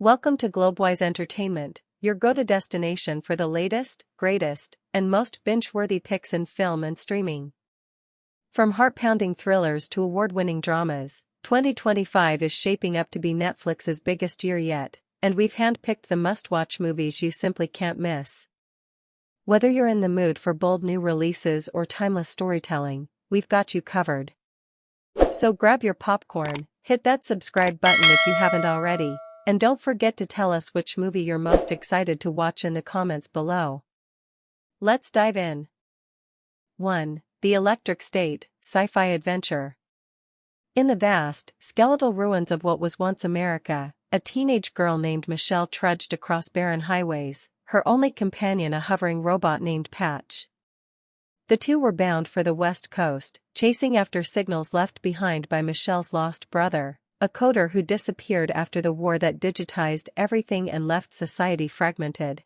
Welcome to Globewise Entertainment, your go-to destination for the latest, greatest, and most binge-worthy picks in film and streaming. From heart-pounding thrillers to award-winning dramas, 2025 is shaping up to be Netflix's biggest year yet, and we've handpicked the must-watch movies you simply can't miss. Whether you're in the mood for bold new releases or timeless storytelling, we've got you covered. So grab your popcorn, hit that subscribe button if you haven't already, and don't forget to tell us which movie you're most excited to watch in the comments below. Let's dive in. 1. The Electric State, Sci-Fi Adventure. In the vast, skeletal ruins of what was once America, a teenage girl named Michelle trudged across barren highways, her only companion a hovering robot named Patch. The two were bound for the West Coast, chasing after signals left behind by Michelle's lost brother, a coder who disappeared after the war that digitized everything and left society fragmented.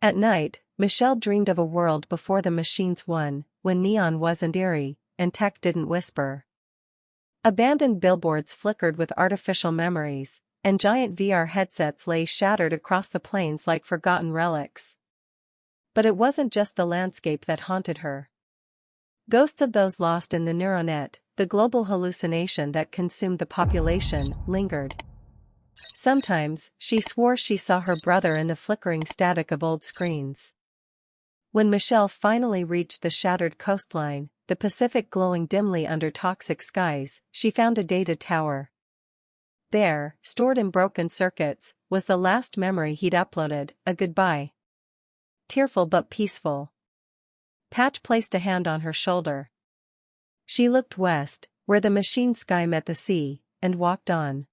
At night, Michelle dreamed of a world before the machines won, when neon wasn't eerie, and tech didn't whisper. Abandoned billboards flickered with artificial memories, and giant VR headsets lay shattered across the plains like forgotten relics. But it wasn't just the landscape that haunted her. Ghosts of those lost in the neuronet, the global hallucination that consumed the population, lingered. Sometimes, she swore she saw her brother in the flickering static of old screens. When Michelle finally reached the shattered coastline, the Pacific glowing dimly under toxic skies, she found a data tower. There, stored in broken circuits, was the last memory he'd uploaded, a goodbye. Tearful but peaceful. Patch placed a hand on her shoulder. She looked west, where the machine sky met the sea, and walked on.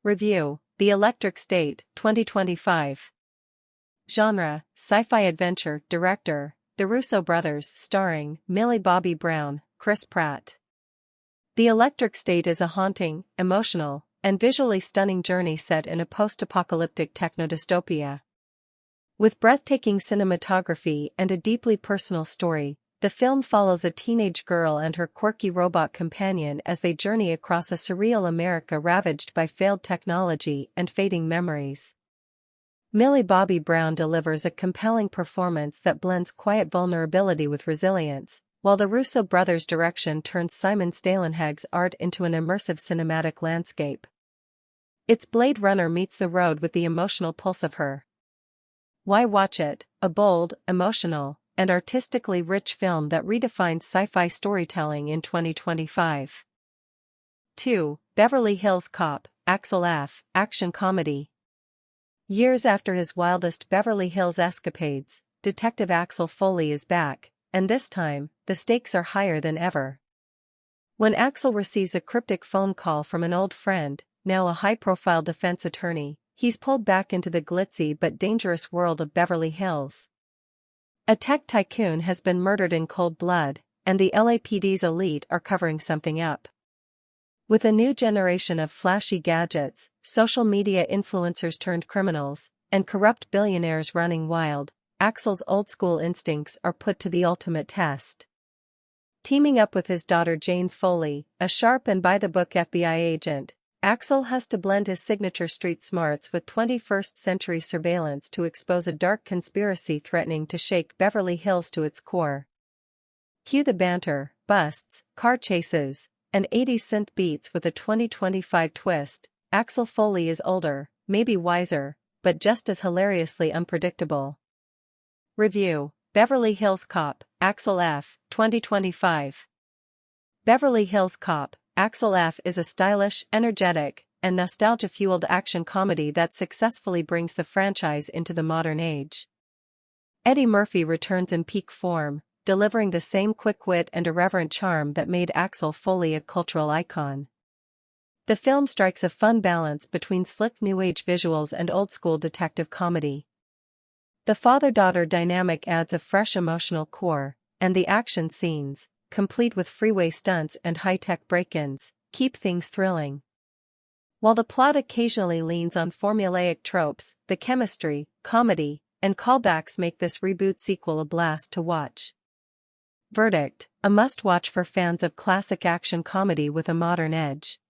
Review: The Electric State, 2025. Genre: Sci-Fi Adventure. Director: The Russo Brothers. Starring Millie Bobby Brown, Chris Pratt. The Electric State is a haunting, emotional, and visually stunning journey set in a post-apocalyptic techno-dystopia. With breathtaking cinematography and a deeply personal story, the film follows a teenage girl and her quirky robot companion as they journey across a surreal America ravaged by failed technology and fading memories. Millie Bobby Brown delivers a compelling performance that blends quiet vulnerability with resilience, while the Russo brothers' direction turns Simon Stalenhag's art into an immersive cinematic landscape. It's Blade Runner meets the road with the emotional pulse of her. Why watch it? A bold, emotional, and artistically rich film that redefines sci-fi storytelling in 2025. 2. Beverly Hills Cop, Axel F. Action comedy. Years after his wildest Beverly Hills escapades, Detective Axel Foley is back, and this time, the stakes are higher than ever. When Axel receives a cryptic phone call from an old friend, now a high-profile defense attorney, he's pulled back into the glitzy but dangerous world of Beverly Hills. A tech tycoon has been murdered in cold blood, and the LAPD's elite are covering something up. With a new generation of flashy gadgets, social media influencers turned criminals, and corrupt billionaires running wild, Axel's old-school instincts are put to the ultimate test. Teaming up with his daughter Jane Foley, a sharp and by-the-book FBI agent, Axel has to blend his signature street smarts with 21st-century surveillance to expose a dark conspiracy threatening to shake Beverly Hills to its core. Cue the banter, busts, car chases, and 80s synth beats with a 2025 twist. Axel Foley is older, maybe wiser, but just as hilariously unpredictable. Review: Beverly Hills Cop, Axel F. 2025. Beverly Hills Cop, Axel F. is a stylish, energetic, and nostalgia-fueled action comedy that successfully brings the franchise into the modern age. Eddie Murphy returns in peak form, delivering the same quick wit and irreverent charm that made Axel Foley a cultural icon. The film strikes a fun balance between slick new-age visuals and old-school detective comedy. The father-daughter dynamic adds a fresh emotional core, and the action scenes, complete with freeway stunts and high-tech break-ins, keep things thrilling. While the plot occasionally leans on formulaic tropes, the chemistry, comedy, and callbacks make this reboot sequel a blast to watch. Verdict: a must-watch for fans of classic action comedy with a modern edge.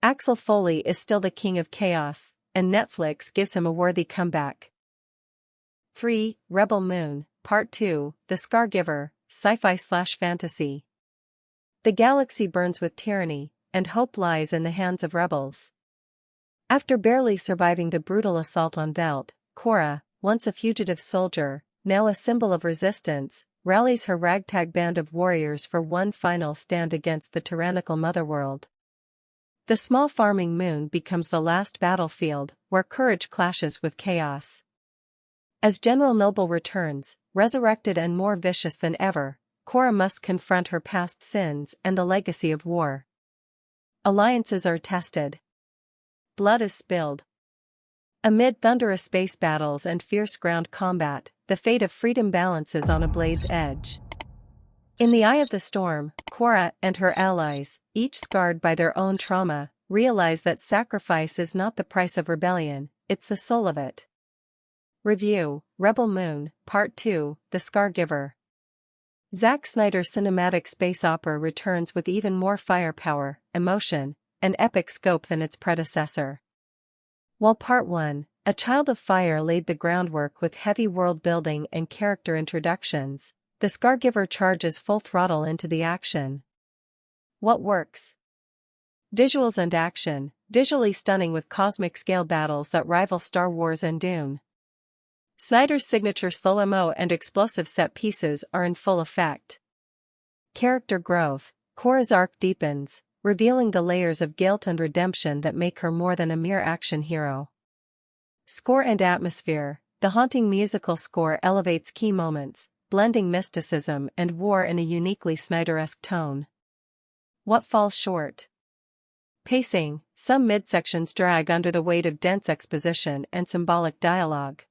Axel Foley is still the king of chaos, and Netflix gives him a worthy comeback. 3. Rebel Moon, Part 2, The Scargiver, Sci-Fi/Fantasy. The galaxy burns with tyranny, and hope lies in the hands of rebels. After barely surviving the brutal assault on Velt, Cora, once a fugitive soldier, now a symbol of resistance, rallies her ragtag band of warriors for one final stand against the tyrannical motherworld. The small farming moon becomes the last battlefield, where courage clashes with chaos. As General Noble returns, resurrected and more vicious than ever, Cora must confront her past sins and the legacy of war. Alliances are tested. Blood is spilled. Amid thunderous space battles and fierce ground combat, the fate of freedom balances on a blade's edge. In the eye of the storm, Cora and her allies, each scarred by their own trauma, realize that sacrifice is not the price of rebellion, it's the soul of it. Review: Rebel Moon, Part 2, The Scargiver. Zack Snyder's cinematic space opera returns with even more firepower, emotion, and epic scope than its predecessor. While Part 1, A Child of Fire, laid the groundwork with heavy world-building and character introductions, The Scargiver charges full throttle into the action. What works? Visuals and action, visually stunning with cosmic-scale battles that rival Star Wars and Dune. Snyder's signature slow-mo and explosive set pieces are in full effect. Character growth: Cora's arc deepens, revealing the layers of guilt and redemption that make her more than a mere action hero. Score and atmosphere: the haunting musical score elevates key moments, blending mysticism and war in a uniquely Snyderesque tone. What falls short? Pacing: some midsections drag under the weight of dense exposition and symbolic dialogue.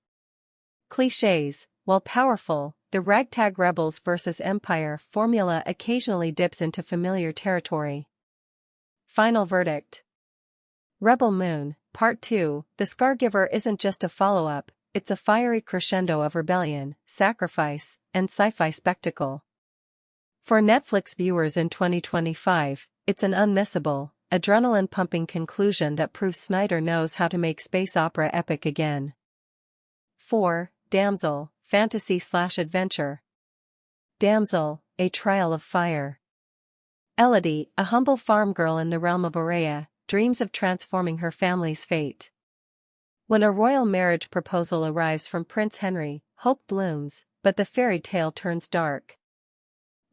Clichés: while powerful, the ragtag rebels versus empire formula occasionally dips into familiar territory. Final verdict: Rebel Moon, Part 2, The Scargiver isn't just a follow-up, it's a fiery crescendo of rebellion, sacrifice, and sci-fi spectacle. For Netflix viewers in 2025, it's an unmissable, adrenaline-pumping conclusion that proves Snyder knows how to make space opera epic again. 4. Damsel, Fantasy/Adventure. Damsel, A Trial of Fire. Elodie, a humble farm girl in the realm of Aurea, dreams of transforming her family's fate. When a royal marriage proposal arrives from Prince Henry, hope blooms, but the fairy tale turns dark.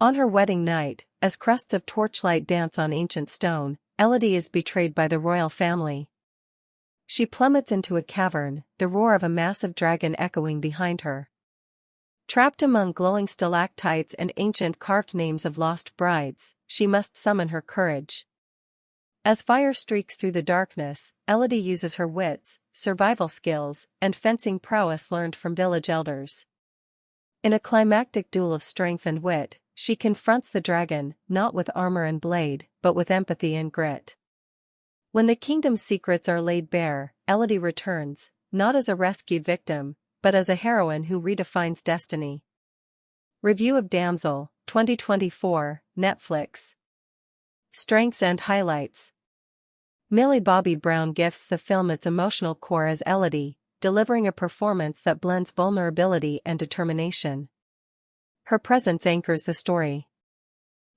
On her wedding night, as crusts of torchlight dance on ancient stone, Elodie is betrayed by the royal family. She plummets into a cavern, the roar of a massive dragon echoing behind her. Trapped among glowing stalactites and ancient carved names of lost brides, she must summon her courage. As fire streaks through the darkness, Elodie uses her wits, survival skills, and fencing prowess learned from village elders. In a climactic duel of strength and wit, she confronts the dragon, not with armor and blade, but with empathy and grit. When the kingdom's secrets are laid bare, Elodie returns, not as a rescued victim, but as a heroine who redefines destiny. Review of Damsel, 2024, Netflix. Strengths and highlights. Millie Bobby Brown gifts the film its emotional core as Elodie, delivering a performance that blends vulnerability and determination. Her presence anchors the story.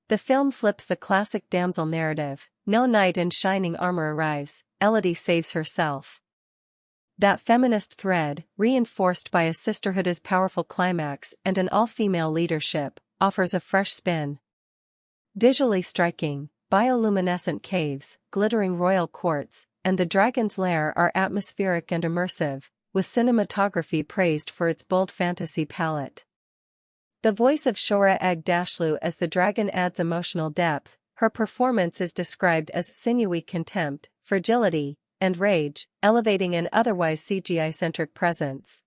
The film flips the classic damsel narrative: no knight in shining armor arrives, Elodie saves herself. That feminist thread, reinforced by a sisterhood as powerful climax and an all-female leadership, offers a fresh spin. Visually striking, bioluminescent caves, glittering royal courts, and the dragon's lair are atmospheric and immersive, with cinematography praised for its bold fantasy palette. The voice of Shora Agdashlu as the dragon adds emotional depth. Her performance is described as sinewy contempt, fragility, and rage, elevating an otherwise CGI-centric presence.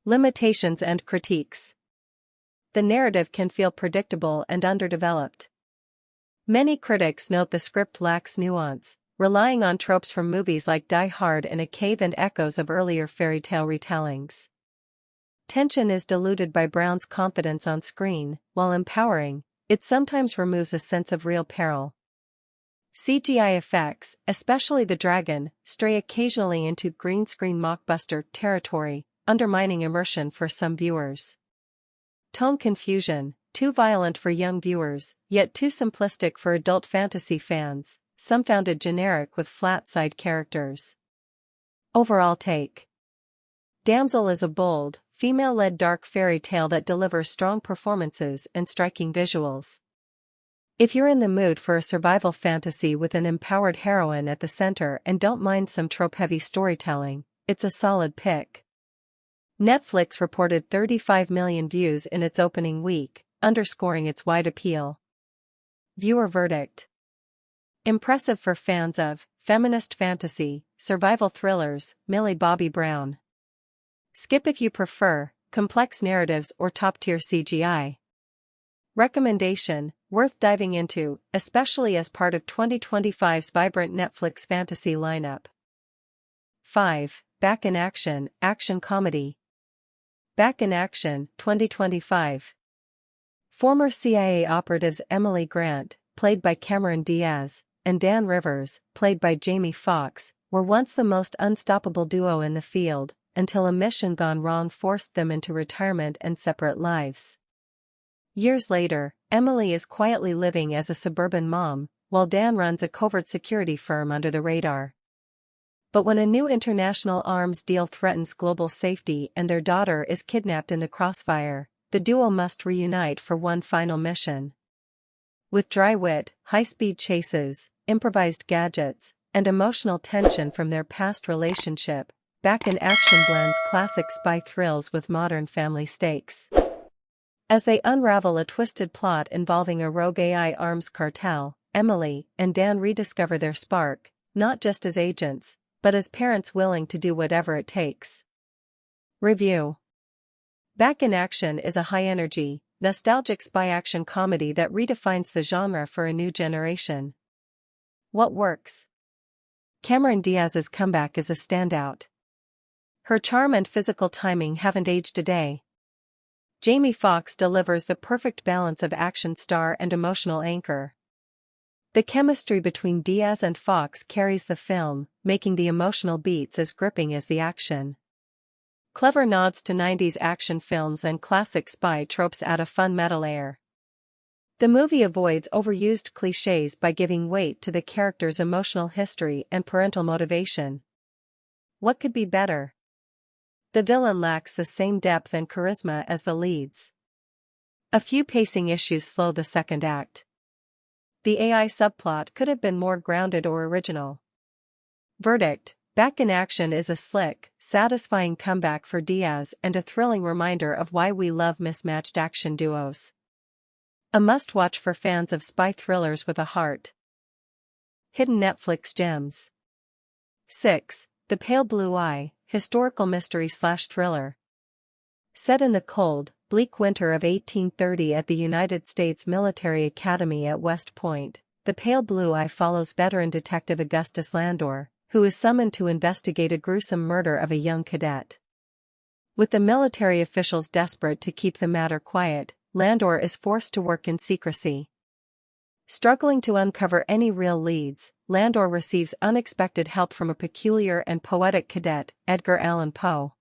Limitations and critiques. The narrative can feel predictable and underdeveloped. Many critics note the script lacks nuance, relying on tropes from movies like Die Hard and a cave and echoes of earlier fairy tale retellings. Tension is diluted by Brown's confidence on screen, while empowering, it sometimes removes a sense of real peril. CGI effects, especially the dragon, stray occasionally into green screen mockbuster territory, undermining immersion for some viewers. Tone confusion, too violent for young viewers, yet too simplistic for adult fantasy fans, some found it generic with flat side characters. Overall take. Damsel is a bold, female-led dark fairy tale that delivers strong performances and striking visuals. If you're in the mood for a survival fantasy with an empowered heroine at the center and don't mind some trope-heavy storytelling, it's a solid pick. Netflix reported 35 million views in its opening week, underscoring its wide appeal. Viewer verdict. Impressive for fans of feminist fantasy, survival thrillers, Millie Bobby Brown. Skip if you prefer complex narratives or top-tier CGI. Recommendation, worth diving into, especially as part of 2025's vibrant Netflix fantasy lineup. 5. Back in Action, action comedy. Back in Action, 2025. Former CIA operatives Emily Grant, played by Cameron Diaz, and Dan Rivers, played by Jamie Foxx, were once the most unstoppable duo in the field, until a mission gone wrong forced them into retirement and separate lives. Years later, Emily is quietly living as a suburban mom, while Dan runs a covert security firm under the radar. But when a new international arms deal threatens global safety and their daughter is kidnapped in the crossfire, the duo must reunite for one final mission. With dry wit, high-speed chases, improvised gadgets, and emotional tension from their past relationship, Back in Action blends classic spy thrills with modern family stakes. As they unravel a twisted plot involving a rogue AI arms cartel, Emily and Dan rediscover their spark, not just as agents, but as parents willing to do whatever it takes. Review. Back in Action is a high-energy, nostalgic spy action comedy that redefines the genre for a new generation. What works? Cameron Diaz's comeback is a standout. Her charm and physical timing haven't aged a day. Jamie Foxx delivers the perfect balance of action star and emotional anchor. The chemistry between Diaz and Foxx carries the film, making the emotional beats as gripping as the action. Clever nods to 90s action films and classic spy tropes add a fun metal air. The movie avoids overused cliches by giving weight to the character's emotional history and parental motivation. What could be better? The villain lacks the same depth and charisma as the leads. A few pacing issues slow the second act. The AI subplot could have been more grounded or original. Verdict: Back in Action is a slick, satisfying comeback for Diaz and a thrilling reminder of why we love mismatched action duos. A must-watch for fans of spy thrillers with a heart. Hidden Netflix gems. 6. The Pale Blue Eye, historical mystery/thriller. Set in the cold, bleak winter of 1830 at the United States Military Academy at West Point, The Pale Blue Eye follows veteran detective Augustus Landor, who is summoned to investigate a gruesome murder of a young cadet. With the military officials desperate to keep the matter quiet, Landor is forced to work in secrecy. Struggling to uncover any real leads, Landor receives unexpected help from a peculiar and poetic cadet, Edgar Allan Poe.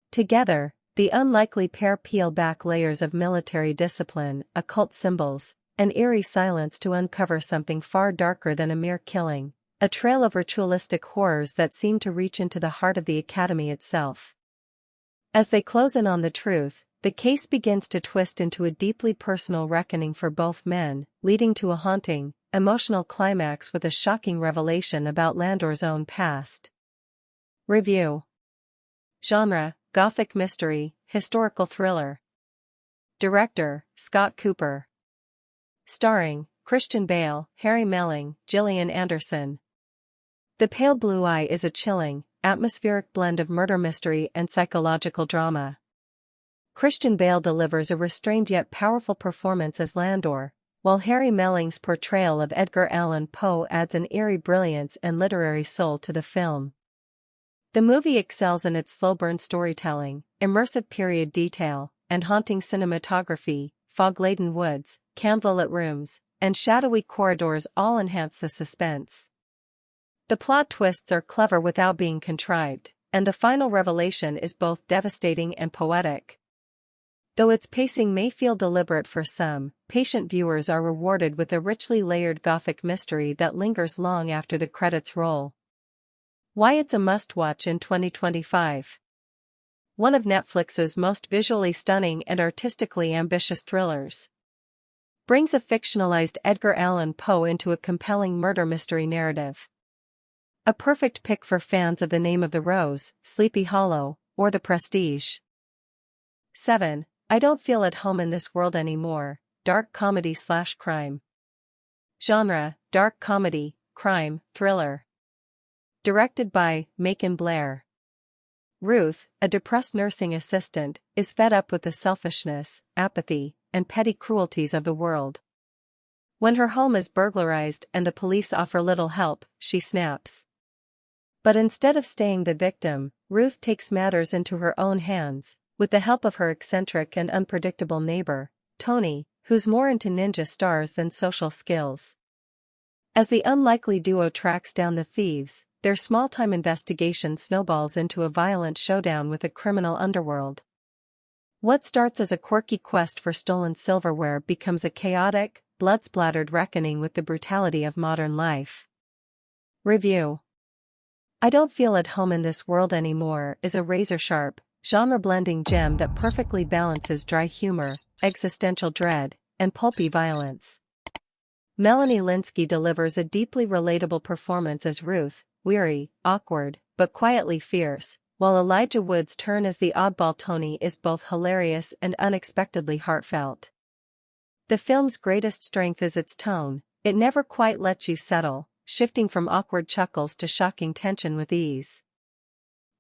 Together, the unlikely pair peel back layers of military discipline, occult symbols, and eerie silence to uncover something far darker than a mere killing, a trail of ritualistic horrors that seem to reach into the heart of the academy itself. As they close in on the truth, the case begins to twist into a deeply personal reckoning for both men, leading to a haunting, emotional climax with a shocking revelation about Landor's own past. Review. Genre: Gothic mystery, historical thriller. Director: Scott Cooper. Starring: Christian Bale, Harry Melling, Gillian Anderson. The Pale Blue Eye is a chilling, atmospheric blend of murder mystery and psychological drama. Christian Bale delivers a restrained yet powerful performance as Landor, while Harry Melling's portrayal of Edgar Allan Poe adds an eerie brilliance and literary soul to the film. The movie excels in its slow-burn storytelling, immersive period detail, and haunting cinematography, fog-laden woods, candlelit rooms, and shadowy corridors all enhance the suspense. The plot twists are clever without being contrived, and the final revelation is both devastating and poetic. Though its pacing may feel deliberate for some, patient viewers are rewarded with a richly layered gothic mystery that lingers long after the credits roll. Why it's a must-watch in 2025. One of Netflix's most visually stunning and artistically ambitious thrillers. Brings a fictionalized Edgar Allan Poe into a compelling murder mystery narrative. A perfect pick for fans of The Name of the Rose, Sleepy Hollow, or The Prestige. 7. I Don't Feel at Home in This World Anymore, dark comedy/crime. Genre, dark comedy, crime, thriller. Directed by Macon Blair. Ruth, a depressed nursing assistant, is fed up with the selfishness, apathy, and petty cruelties of the world. When her home is burglarized and the police offer little help, she snaps. But instead of staying the victim, Ruth takes matters into her own hands, with the help of her eccentric and unpredictable neighbor, Tony, who's more into ninja stars than social skills. As the unlikely duo tracks down the thieves, their small-time investigation snowballs into a violent showdown with a criminal underworld. What starts as a quirky quest for stolen silverware becomes a chaotic, blood-splattered reckoning with the brutality of modern life. Review. I Don't Feel at Home in This World Anymore is a razor-sharp, genre-blending gem that perfectly balances dry humor, existential dread, and pulpy violence. Melanie Lynskey delivers a deeply relatable performance as Ruth, weary, awkward, but quietly fierce, while Elijah Wood's turn as the oddball Tony is both hilarious and unexpectedly heartfelt. The film's greatest strength is its tone. It never quite lets you settle, shifting from awkward chuckles to shocking tension with ease.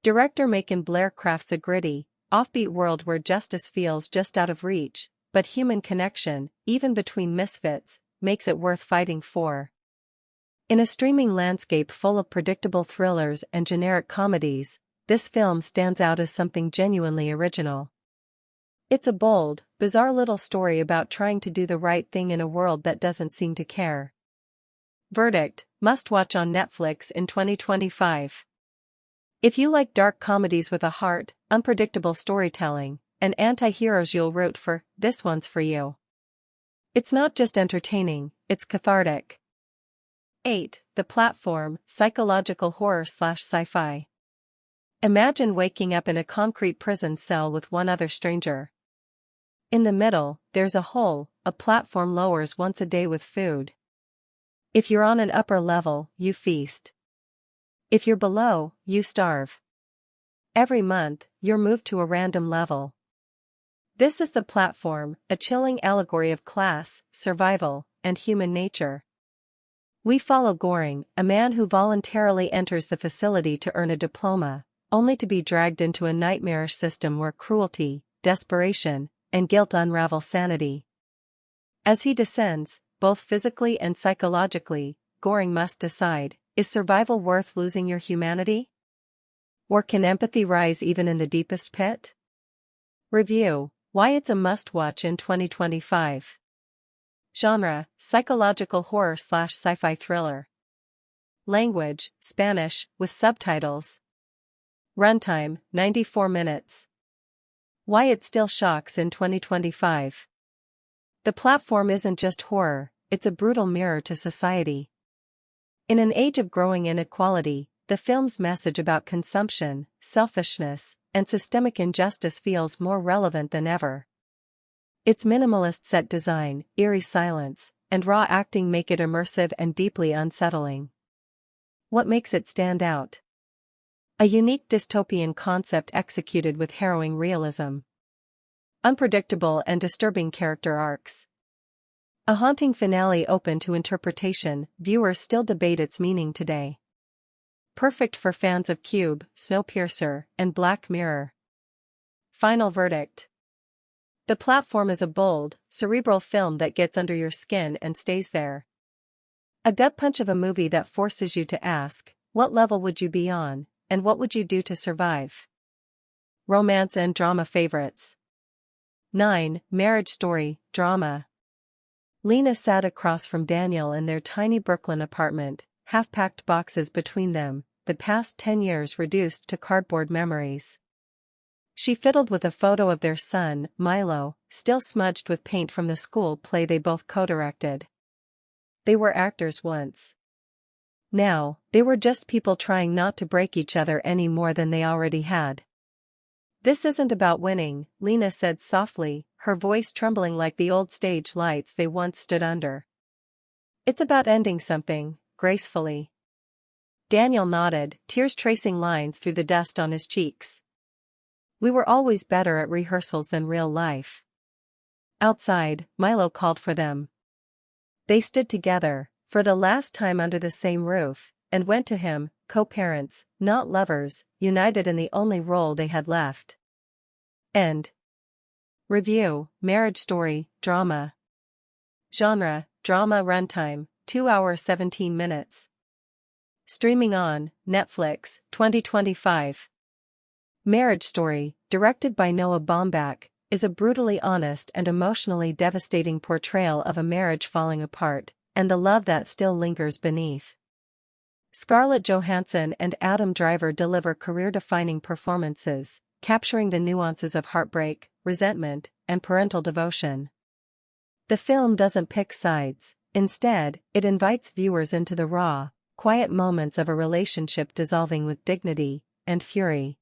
Director Macon Blair crafts a gritty, offbeat world where justice feels just out of reach, but human connection, even between misfits, makes it worth fighting for. In a streaming landscape full of predictable thrillers and generic comedies, this film stands out as something genuinely original. It's a bold, bizarre little story about trying to do the right thing in a world that doesn't seem to care. Verdict: must watch on Netflix in 2025. If you like dark comedies with a heart, unpredictable storytelling, and anti-heroes you'll root for, this one's for you. It's not just entertaining, it's cathartic. 8. The Platform, psychological horror/sci-fi. Imagine waking up in a concrete prison cell with one other stranger. In the middle, there's a hole. A platform lowers once a day with food. If you're on an upper level, you feast. If you're below, you starve. Every month, you're moved to a random level. This is The Platform, a chilling allegory of class, survival, and human nature. We follow Goring, a man who voluntarily enters the facility to earn a diploma, only to be dragged into a nightmarish system where cruelty, desperation, and guilt unravel sanity. As he descends, both physically and psychologically, Goring must decide, is survival worth losing your humanity? Or can empathy rise even in the deepest pit? Review: why it's a must-watch in 2025. Genre: psychological horror/sci-fi thriller. Language: Spanish, with subtitles. Runtime: 94 minutes. Why it still shocks in 2025. The Platform isn't just horror, it's a brutal mirror to society. In an age of growing inequality, the film's message about consumption, selfishness, and systemic injustice feels more relevant than ever. Its minimalist set design, eerie silence, and raw acting make it immersive and deeply unsettling. What makes it stand out? A unique dystopian concept executed with harrowing realism. Unpredictable and disturbing character arcs. A haunting finale open to interpretation, viewers still debate its meaning today. Perfect for fans of Cube, Snowpiercer, and Black Mirror. Final verdict. The Platform is a bold, cerebral film that gets under your skin and stays there. A gut punch of a movie that forces you to ask, what level would you be on, and what would you do to survive? Romance and drama favorites. 9. Marriage Story, drama. Lena sat across from Daniel in their tiny Brooklyn apartment, half-packed boxes between them, the past 10 years reduced to cardboard memories. She fiddled with a photo of their son, Milo, still smudged with paint from the school play they both co-directed. They were actors once. Now, they were just people trying not to break each other any more than they already had. "This isn't about winning," Lena said softly, her voice trembling like the old stage lights they once stood under. "It's about ending something, gracefully." Daniel nodded, tears tracing lines through the dust on his cheeks. "We were always better at rehearsals than real life." Outside, Milo called for them. They stood together, for the last time under the same roof, and went to him, co-parents, not lovers, united in the only role they had left. End. Review: Marriage Story, Drama. Genre: Drama. Runtime: 2 hours 17 minutes. Streaming on Netflix, 2025. Marriage Story, directed by Noah Baumbach, is a brutally honest and emotionally devastating portrayal of a marriage falling apart, and the love that still lingers beneath. Scarlett Johansson and Adam Driver deliver career-defining performances, capturing the nuances of heartbreak, resentment, and parental devotion. The film doesn't pick sides, instead, it invites viewers into the raw, quiet moments of a relationship dissolving with dignity and fury.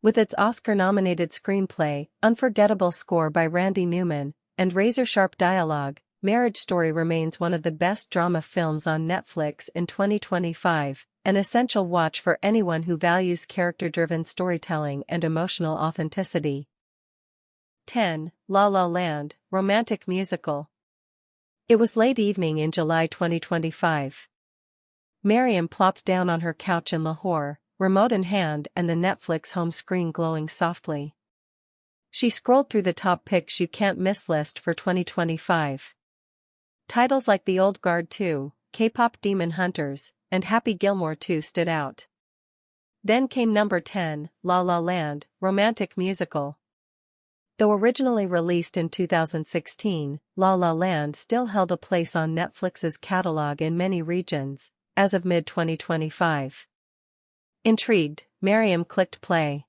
With its Oscar-nominated screenplay, unforgettable score by Randy Newman, and razor-sharp dialogue, Marriage Story remains one of the best drama films on Netflix in 2025, an essential watch for anyone who values character-driven storytelling and emotional authenticity. 10. La La Land, Romantic Musical. It was late evening in July 2025. Miriam plopped down on her couch in Lahore, remote in hand and the Netflix home screen glowing softly. She scrolled through the top picks you can't miss list for 2025. Titles like The Old Guard 2, K-pop Demon Hunters, and Happy Gilmore 2 stood out. Then came number 10, La La Land, Romantic Musical. Though originally released in 2016, La La Land still held a place on Netflix's catalog in many regions, as of mid-2025. Intrigued, Miriam clicked play.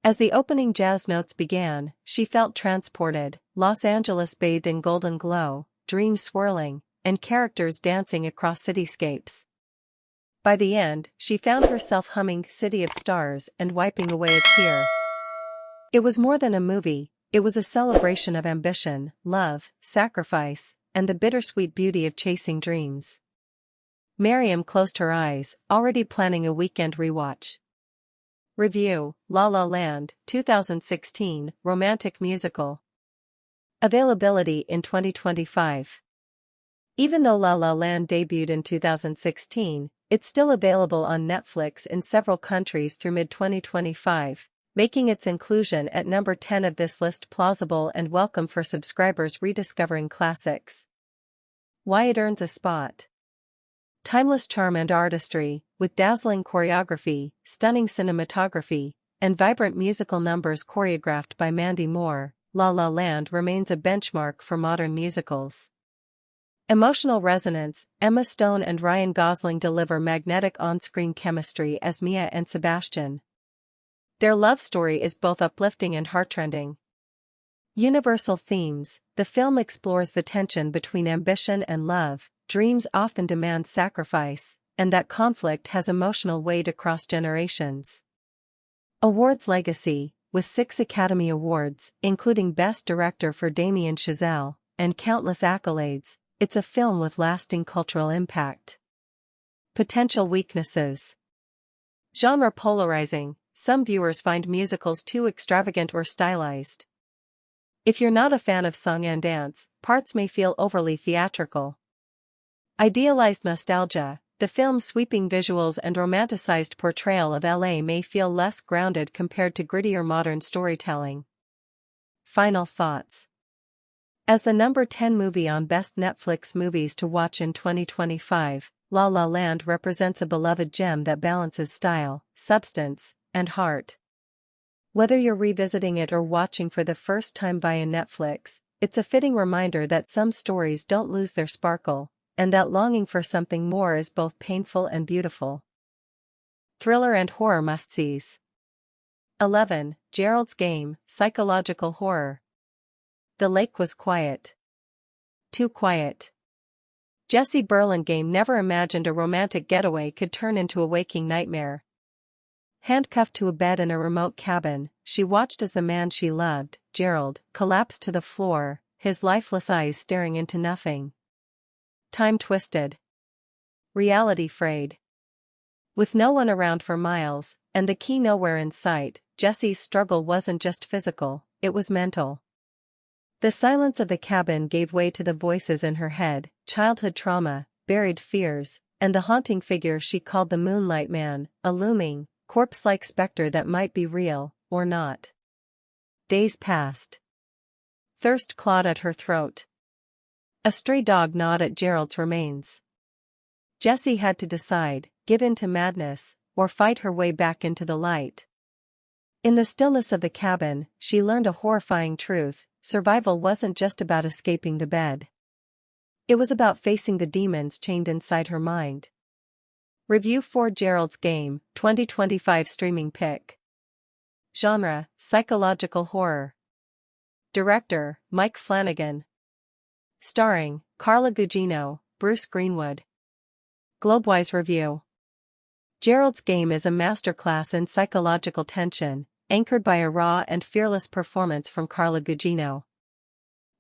As the opening jazz notes began, she felt transported, Los Angeles bathed in golden glow, dreams swirling, and characters dancing across cityscapes. By the end, she found herself humming City of Stars and wiping away a tear. It was more than a movie, it was a celebration of ambition, love, sacrifice, and the bittersweet beauty of chasing dreams. Miriam closed her eyes, already planning a weekend rewatch. Review: La La Land, 2016, Romantic Musical. Availability in 2025. Even though La La Land debuted in 2016, it's still available on Netflix in several countries through mid-2025, making its inclusion at number 10 of this list plausible and welcome for subscribers rediscovering classics. Why it earns a spot. Timeless charm and artistry, with dazzling choreography, stunning cinematography, and vibrant musical numbers choreographed by Mandy Moore, La La Land remains a benchmark for modern musicals. Emotional resonance, Emma Stone and Ryan Gosling deliver magnetic on-screen chemistry as Mia and Sebastian. Their love story is both uplifting and heartrending. Universal themes, the film explores the tension between ambition and love, dreams often demand sacrifice, and that conflict has emotional weight across generations. Awards legacy, with 6 Academy Awards, including Best Director for Damien Chazelle, and countless accolades, it's a film with lasting cultural impact. Potential weaknesses. Genre polarizing, some viewers find musicals too extravagant or stylized. If you're not a fan of song and dance, parts may feel overly theatrical. Idealized nostalgia, the film's sweeping visuals and romanticized portrayal of LA may feel less grounded compared to grittier modern storytelling. Final thoughts. As the number 10 movie on Best Netflix Movies to Watch in 2025, La La Land represents a beloved gem that balances style, substance, and heart. Whether you're revisiting it or watching for the first time via Netflix, it's a fitting reminder that some stories don't lose their sparkle, and that longing for something more is both painful and beautiful. Thriller and horror must-sees. 11. Gerald's Game, psychological horror. The lake was quiet. Too quiet. Jessie Burlingame never imagined a romantic getaway could turn into a waking nightmare. Handcuffed to a bed in a remote cabin, she watched as the man she loved, Gerald, collapsed to the floor, his lifeless eyes staring into nothing. Time twisted. Reality frayed. With no one around for miles, and the key nowhere in sight, Jessie's struggle wasn't just physical, it was mental. The silence of the cabin gave way to the voices in her head, childhood trauma, buried fears, and the haunting figure she called the Moonlight Man, a looming, corpse-like specter that might be real, or not. Days passed. Thirst clawed at her throat. A stray dog gnawed at Gerald's remains. Jessie had to decide, give in to madness, or fight her way back into the light. In the stillness of the cabin, she learned a horrifying truth: survival wasn't just about escaping the bed. It was about facing the demons chained inside her mind. Review for Gerald's Game, 2025 streaming pick. Genre: psychological horror. Director: Mike Flanagan. Starring: Carla Gugino, Bruce Greenwood. Globewise review. Gerald's Game is a masterclass in psychological tension, anchored by a raw and fearless performance from Carla Gugino.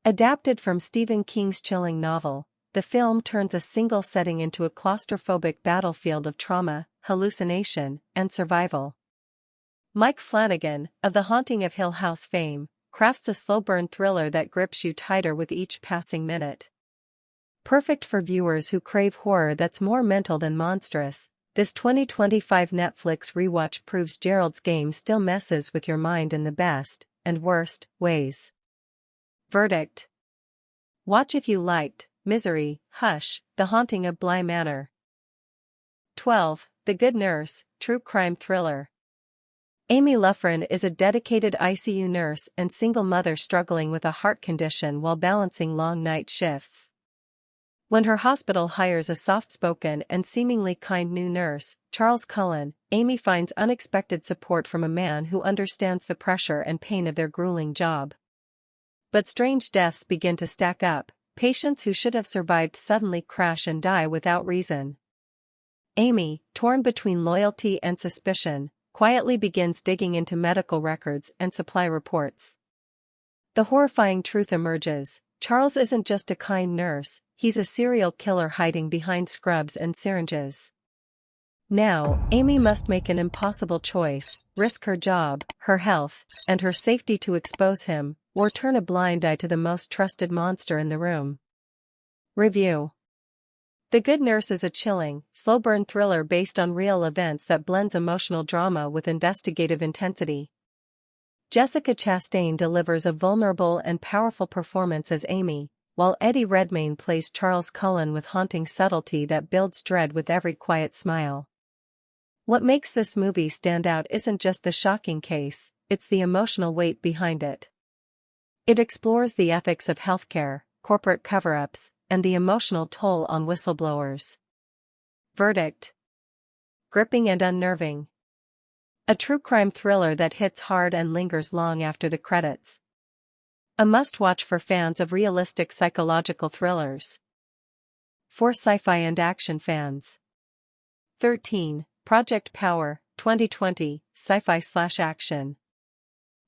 Adapted from Stephen King's chilling novel, the film turns a single setting into a claustrophobic battlefield of trauma, hallucination, and survival. Mike Flanagan, of The Haunting of Hill House fame, crafts a slow-burn thriller that grips you tighter with each passing minute. Perfect for viewers who crave horror that's more mental than monstrous, this 2025 Netflix rewatch proves Gerald's Game still messes with your mind in the best and worst ways. Verdict: watch if you liked Misery, Hush, The Haunting of Bly Manor. 12. The Good Nurse, true crime thriller. Amy Luffren is a dedicated ICU nurse and single mother struggling with a heart condition while balancing long night shifts. When her hospital hires a soft-spoken and seemingly kind new nurse, Charles Cullen, Amy finds unexpected support from a man who understands the pressure and pain of their grueling job. But strange deaths begin to stack up. Patients who should have survived suddenly crash and die without reason. Amy, torn between loyalty and suspicion, quietly begins digging into medical records and supply reports. The horrifying truth emerges: Charles isn't just a kind nurse, he's a serial killer hiding behind scrubs and syringes. Now, Amy must make an impossible choice: risk her job, her health, and her safety to expose him, or turn a blind eye to the most trusted monster in the room. Review. The Good Nurse is a chilling, slow-burn thriller based on real events that blends emotional drama with investigative intensity. Jessica Chastain delivers a vulnerable and powerful performance as Amy, while Eddie Redmayne plays Charles Cullen with haunting subtlety that builds dread with every quiet smile. What makes this movie stand out isn't just the shocking case, it's the emotional weight behind it. It explores the ethics of healthcare, corporate cover-ups, and the emotional toll on whistleblowers. Verdict: gripping and unnerving. A true crime thriller that hits hard and lingers long after the credits. A must-watch for fans of realistic psychological thrillers. For sci-fi and action fans. 13. Project Power, 2020, sci-fi/action.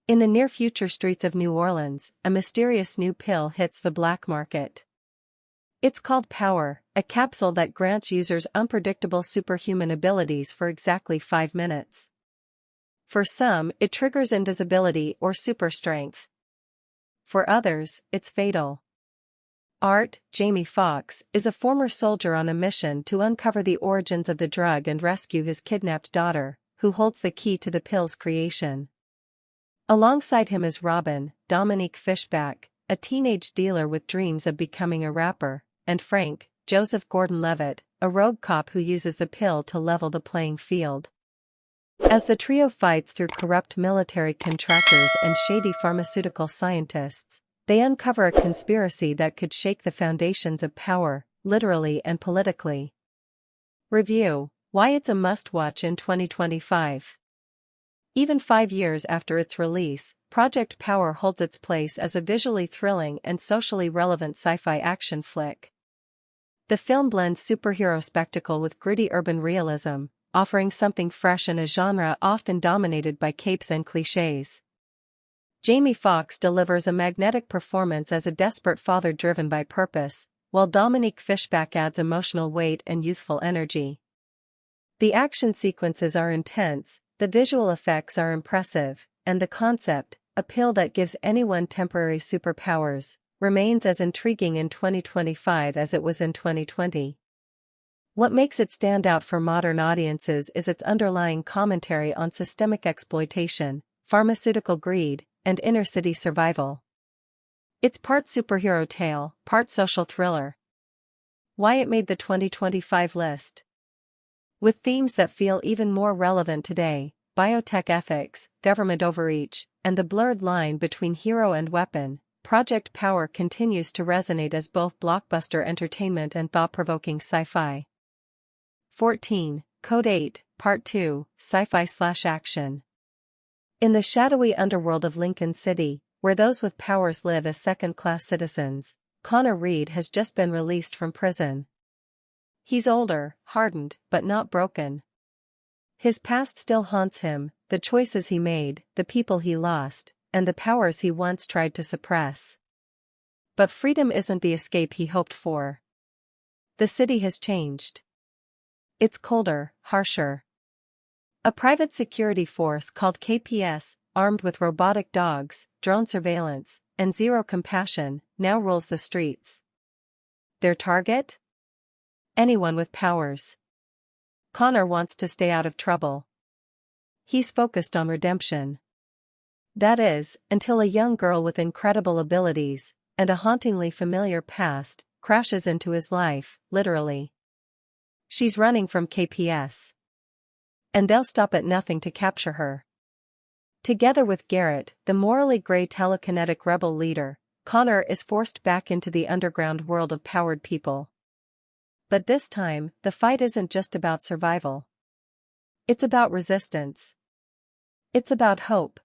In the near-future streets of New Orleans, a mysterious new pill hits the black market. It's called Power, a capsule that grants users unpredictable superhuman abilities for exactly 5 minutes. For some, it triggers invisibility or super strength. For others, it's fatal. Art, Jamie Foxx, is a former soldier on a mission to uncover the origins of the drug and rescue his kidnapped daughter, who holds the key to the pill's creation. Alongside him is Robin, Dominique Fishback, a teenage dealer with dreams of becoming a rapper, and Frank, Joseph Gordon-Levitt, a rogue cop who uses the pill to level the playing field. As the trio fights through corrupt military contractors and shady pharmaceutical scientists, They uncover a conspiracy that could shake the foundations of power, literally and politically. Review: why it's a must-watch in 2025. Even 5 years after its release, Project Power holds its place as a visually thrilling and socially relevant sci-fi action flick. The film blends superhero spectacle with gritty urban realism, offering something fresh in a genre often dominated by capes and clichés. Jamie Foxx delivers a magnetic performance as a desperate father driven by purpose, while Dominique Fishback adds emotional weight and youthful energy. The action sequences are intense, the visual effects are impressive, and the concept, a pill that gives anyone temporary superpowers, remains as intriguing in 2025 as it was in 2020. What makes it stand out for modern audiences is its underlying commentary on systemic exploitation, pharmaceutical greed, and inner-city survival. It's part superhero tale, part social thriller. Why it made the 2025 list. With themes that feel even more relevant today, biotech ethics, government overreach, and the blurred line between hero and weapon, Project Power continues to resonate as both blockbuster entertainment and thought-provoking sci-fi. 14. Code 8, Part 2, Sci-Fi/Action. In the shadowy underworld of Lincoln City, where those with powers live as second-class citizens, Connor Reed has just been released from prison. He's older, hardened, but not broken. His past still haunts him, the choices he made, the people he lost, and the powers he once tried to suppress. But freedom isn't the escape he hoped for. The city has changed. It's colder, harsher. A private security force called KPS, armed with robotic dogs, drone surveillance, and zero compassion, now rules the streets. Their target? Anyone with powers. Connor wants to stay out of trouble. He's focused on redemption. That is, until a young girl with incredible abilities, and a hauntingly familiar past, crashes into his life, literally. She's running from KPS. And they'll stop at nothing to capture her. Together with Garrett, the morally gray telekinetic rebel leader, Connor is forced back into the underground world of powered people. But this time, the fight isn't just about survival. It's about resistance. It's about hope.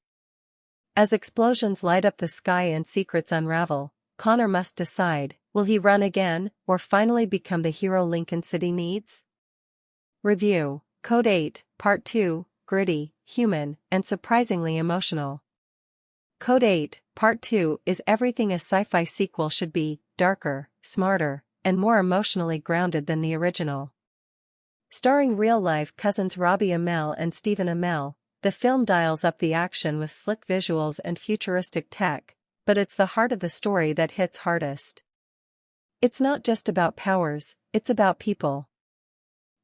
As explosions light up the sky and secrets unravel, Connor must decide, will he run again, or finally become the hero Lincoln City needs? Review: Code 8, Part 2, gritty, human, and surprisingly emotional. Code 8, Part 2 is everything a sci-fi sequel should be, darker, smarter, and more emotionally grounded than the original. Starring real-life cousins Robbie Amell and Stephen Amell, the film dials up the action with slick visuals and futuristic tech, but it's the heart of the story that hits hardest. It's not just about powers, it's about people.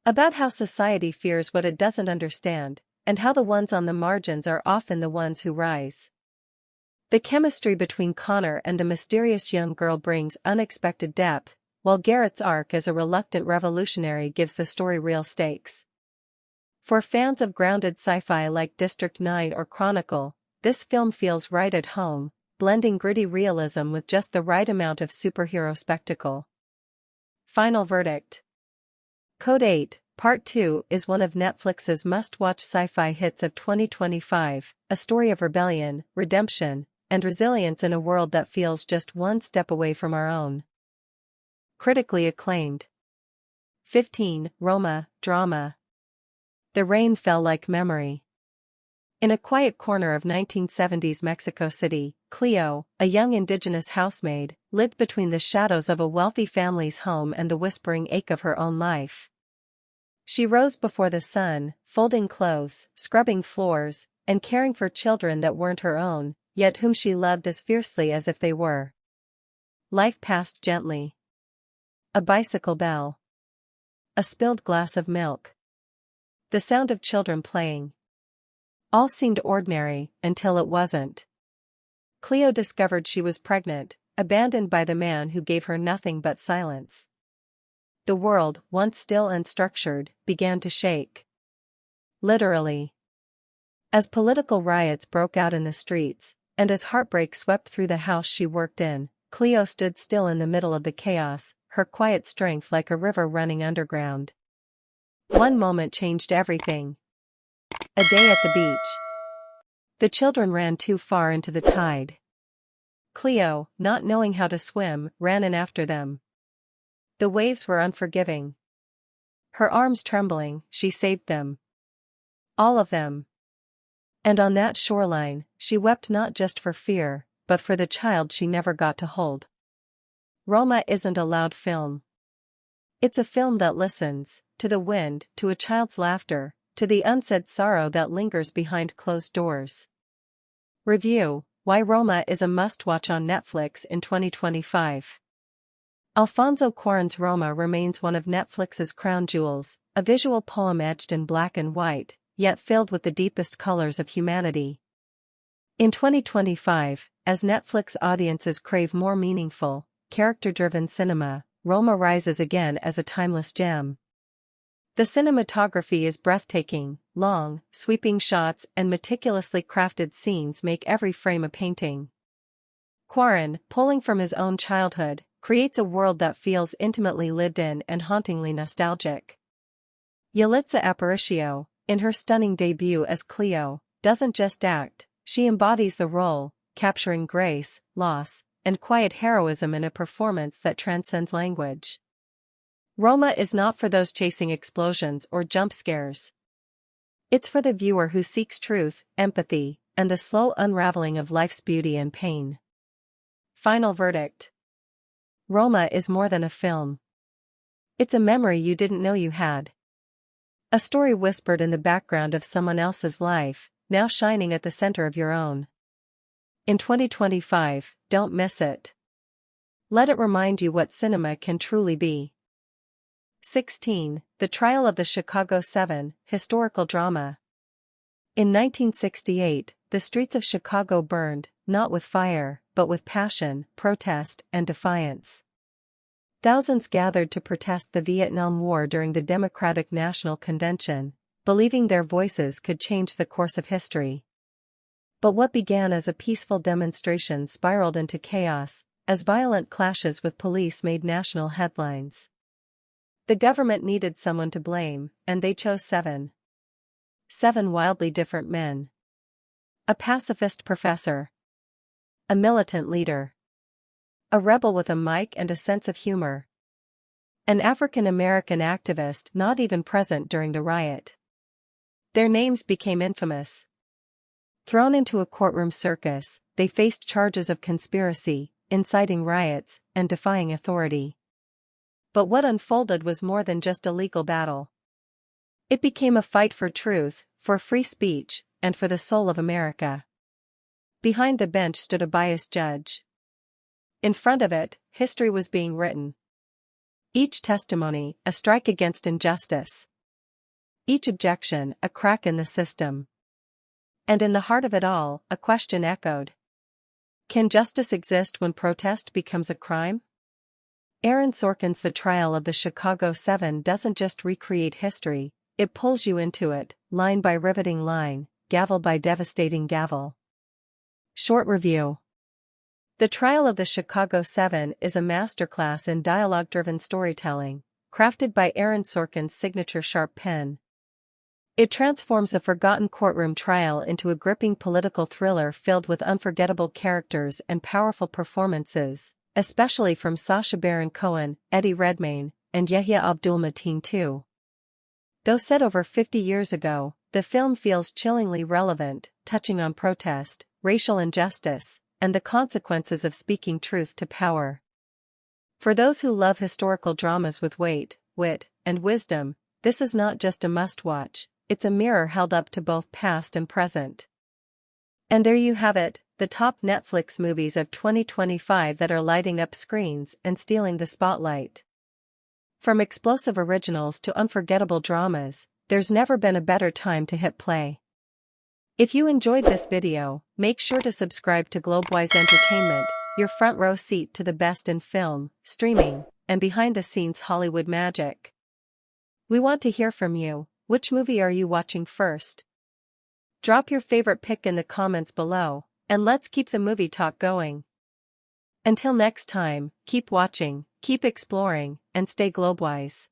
About how society fears what it doesn't understand, and how the ones on the margins are often the ones who rise. The chemistry between Connor and the mysterious young girl brings unexpected depth, while Garrett's arc as a reluctant revolutionary gives the story real stakes. For fans of grounded sci-fi like District 9 or Chronicle, this film feels right at home, blending gritty realism with just the right amount of superhero spectacle. Final verdict. Code 8, Part 2 is one of Netflix's must-watch sci-fi hits of 2025, a story of rebellion, redemption, and resilience in a world that feels just one step away from our own. Critically acclaimed. 15. Roma, drama. The rain fell like memory. In a quiet corner of 1970s Mexico City, Cleo, a young indigenous housemaid, lived between the shadows of a wealthy family's home and the whispering ache of her own life. She rose before the sun, folding clothes, scrubbing floors, and caring for children that weren't her own, yet whom she loved as fiercely as if they were. Life passed gently. A bicycle bell. A spilled glass of milk. The sound of children playing. All seemed ordinary, until it wasn't. Cleo discovered she was pregnant, abandoned by the man who gave her nothing but silence. The world, once still and structured, began to shake. Literally. As political riots broke out in the streets, And as heartbreak swept through the house she worked in, Cleo stood still in the middle of the chaos, her quiet strength like a river running underground. One moment changed everything. A day at the beach. The children ran too far into the tide. Cleo, not knowing how to swim, ran in after them. The waves were unforgiving. Her arms trembling, she saved them. All of them. And on that shoreline, she wept not just for fear, but for the child she never got to hold. Roma isn't a loud film. It's a film that listens, to the wind, to a child's laughter, to the unsaid sorrow that lingers behind closed doors. Review: Why Roma is a must-watch on Netflix in 2025. Alfonso Cuarón's Roma remains one of Netflix's crown jewels, a visual poem etched in black and white, yet filled with the deepest colors of humanity. In 2025, as Netflix audiences crave more meaningful, character-driven cinema, Roma rises again as a timeless gem. The cinematography is breathtaking, long, sweeping shots and meticulously crafted scenes make every frame a painting. Cuarón, pulling from his own childhood, creates a world that feels intimately lived in and hauntingly nostalgic. Yalitza Aparicio, in her stunning debut as Cleo, doesn't just act, she embodies the role, capturing grace, loss, and quiet heroism in a performance that transcends language. Roma is not for those chasing explosions or jump scares. It's for the viewer who seeks truth, empathy, and the slow unraveling of life's beauty and pain. Final verdict. Roma is more than a film. It's a memory you didn't know you had. A story whispered in the background of someone else's life, now shining at the center of your own. In 2025, don't miss it. Let it remind you what cinema can truly be. 16. The Trial of the Chicago 7, historical drama. In 1968, the streets of Chicago burned, not with fire, but with passion, protest, and defiance. Thousands gathered to protest the Vietnam War during the Democratic National Convention, believing their voices could change the course of history. But what began as a peaceful demonstration spiraled into chaos, as violent clashes with police made national headlines. The government needed someone to blame, and they chose 7. 7 wildly different men. A pacifist professor. A militant leader. A rebel with a mic and a sense of humor. An African-American activist not even present during the riot. Their names became infamous. Thrown into a courtroom circus, they faced charges of conspiracy, inciting riots, and defying authority. But what unfolded was more than just a legal battle. It became a fight for truth, for free speech, and for the soul of America. Behind the bench stood a biased judge. In front of it, history was being written. Each testimony, a strike against injustice. Each objection, a crack in the system. And in the heart of it all, a question echoed. Can justice exist when protest becomes a crime? Aaron Sorkin's The Trial of the Chicago 7 doesn't just recreate history, it pulls you into it, line by riveting line, gavel by devastating gavel. Short review. The Trial of the Chicago 7 is a masterclass in dialogue-driven storytelling, crafted by Aaron Sorkin's signature sharp pen. It transforms a forgotten courtroom trial into a gripping political thriller filled with unforgettable characters and powerful performances, especially from Sacha Baron Cohen, Eddie Redmayne, and Yahya Abdul-Mateen II. Though set over 50 years ago, the film feels chillingly relevant, touching on protest, racial injustice, and the consequences of speaking truth to power. For those who love historical dramas with weight, wit, and wisdom, this is not just a must-watch, it's a mirror held up to both past and present. And there you have it, the top Netflix movies of 2025 that are lighting up screens and stealing the spotlight. From explosive originals to unforgettable dramas, there's never been a better time to hit play. If you enjoyed this video, make sure to subscribe to Globewise Entertainment, your front row seat to the best in film, streaming, and behind-the-scenes Hollywood magic. We want to hear from you. Which movie are you watching first? Drop your favorite pick in the comments below, And let's keep the movie talk going. Until next time, keep watching, keep exploring, and stay Globewise.